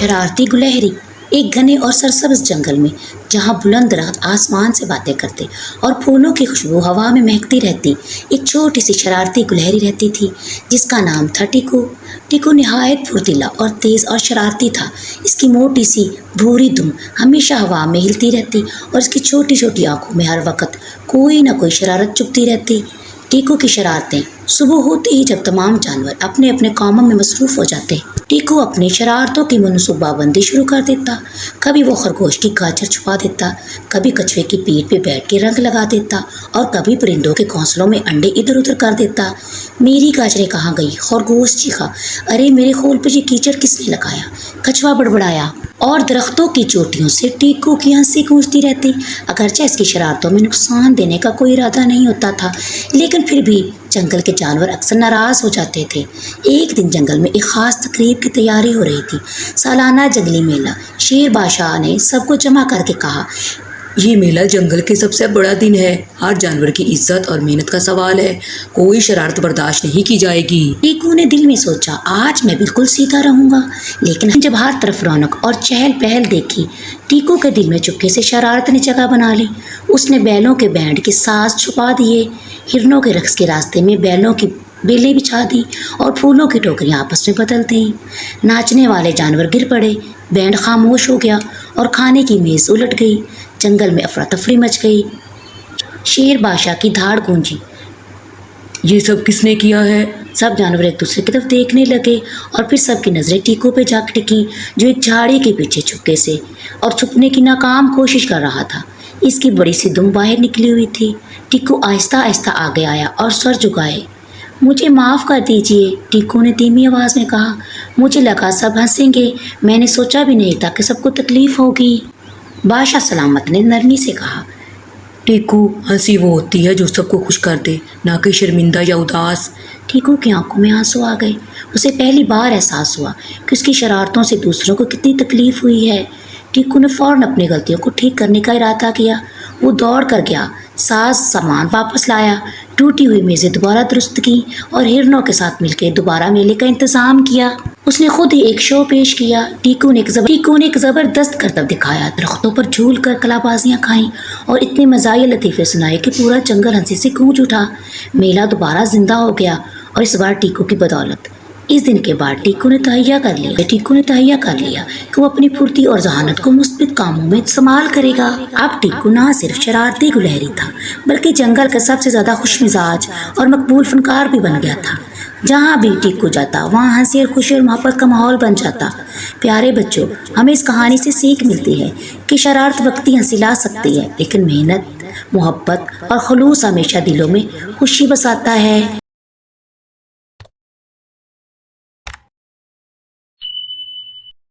शरारती गुलहरी। एक घने और सरसब्ज जंगल में, जहाँ बुलंद दरख्त आसमान से बातें करते और फूलों की खुशबू हवा में महकती रहती, एक छोटी सी शरारती गुलहरी रहती थी जिसका नाम था टीकू। टीकू निहायत फुर्तीला और तेज़ और शरारती था। इसकी मोटी सी भूरी दुम हमेशा हवा में हिलती रहती और इसकी छोटी छोटी आंखों में हर वक्त कोई न कोई शरारत चुभती रहती। टीकू की शरारतें सुबह होते ही जब तमाम जानवर अपने अपने कामों में मसरूफ़ हो जाते, टीकू अपनी शरारतों की मनसूबाबंदी शुरू कर देता। कभी वो खरगोश की गाजर छुपा देता, कभी कछुए की पीठ पे बैठ के रंग लगा देता और कभी परिंदों के घोंसलों में अंडे इधर उधर कर देता। मेरी गाजरें कहाँ गई? खरगोश चीखा। अरे मेरे खोल पर ये कीचड़ किसने लगाया? कछुआ बड़बड़ाया। और दरख्तों की चोटियों से टीकू की हंसी गूंजती रहती। अगरचे इसकी शरारतों में नुकसान देने का कोई इरादा नहीं होता था, लेकिन फिर भी जंगल के जानवर अक्सर नाराज़ हो जाते थे। एक दिन जंगल में एक ख़ास तकरीब की तैयारी हो रही थी, सालाना जंगली मेला। शेर बादशाह ने सबको जमा करके कहा, ये मेला जंगल के सबसे बड़ा दिन है। हर जानवर की इज्जत और मेहनत का सवाल है। कोई शरारत बर्दाश्त नहीं की जाएगी। टीकू ने दिल में सोचा, आज मैं बिल्कुल सीधा रहूंगा। लेकिन जब हर तरफ रौनक और चहल पहल देखी, टीकू के दिल में चुपके से शरारत ने जगह बना ली। उसने बैलों के बैंड के साज छुपा दिए, हिरनों के रक्स के रास्ते में बैलों की बेलें बिछा दी और फूलों की टोकरियां आपस में बदल दी। नाचने वाले जानवर गिर पड़े, बैंड खामोश हो गया और खाने की मेज़ उलट गई। जंगल में अफरा तफरी मच गई। शेर बादशाह की धाड़ गूंजी। ये सब किसने किया है? सब जानवर एक दूसरे की तरफ देखने लगे और फिर सबकी नज़रें टीकू पे जा टिकी, जो एक झाड़ी के पीछे चुपके से और छुपने की नाकाम कोशिश कर रहा था। इसकी बड़ी सी दुम बाहर निकली हुई थी। टीकू आहिस्ता आहिस्ता आगे आया और सर झुकाए। मुझे माफ़ कर दीजिए, टीकू ने धीमी आवाज़ में कहा। मुझे लगा सब हंसेंगे, मैंने सोचा भी नहीं था कि सबको तकलीफ़ होगी। बादशाह सलामत ने नरमी से कहा, टीकू, हंसी वो होती है जो सबको खुश कर दे, ना कि शर्मिंदा या उदास। टीकू की आंखों में आंसू आ गए। उसे पहली बार एहसास हुआ कि उसकी शरारतों से दूसरों को कितनी तकलीफ़ हुई है। टीकू ने फ़ौरन अपनी गलतियों को ठीक करने का इरादा किया। वो दौड़ कर गया, सामान वापस लाया, टूटी हुई मेज़ें दोबारा दुरुस्त की और हिरनों के साथ मिलकर दोबारा मेले का इंतज़ाम किया। उसने खुद ही एक शो पेश किया। टीकू ने एक ज़बरदस्त करतब दिखाया, दरख्तों पर झूल कर कलाबाजियाँ खाईं और इतने मज़ाहिर लतीफ़े सुनाए कि पूरा जंगल हंसी से गूंज उठा। मेला दोबारा जिंदा हो गया और इस बार टीकू की बदौलत। इस दिन के बाद टीकू ने तहैया कर लिया कि वो अपनी फुर्ती और जहानत को मुस्बित कामों में इस्तेमाल करेगा। अब टीकू ना सिर्फ शरारती गुलहरी था, बल्कि जंगल का सबसे ज़्यादा खुशमिजाज और मकबूल फनकार भी बन गया था। जहाँ भी टीकू जाता, वहाँ हंसी और खुशी और मोहब्बत का माहौल बन जाता। प्यारे बच्चों, हमें इस कहानी से सीख मिलती है कि शरारत वक्ती हंसी ला सकती है, लेकिन मेहनत, मोहब्बत और खलूस हमेशा दिलों में खुशी बसाता है।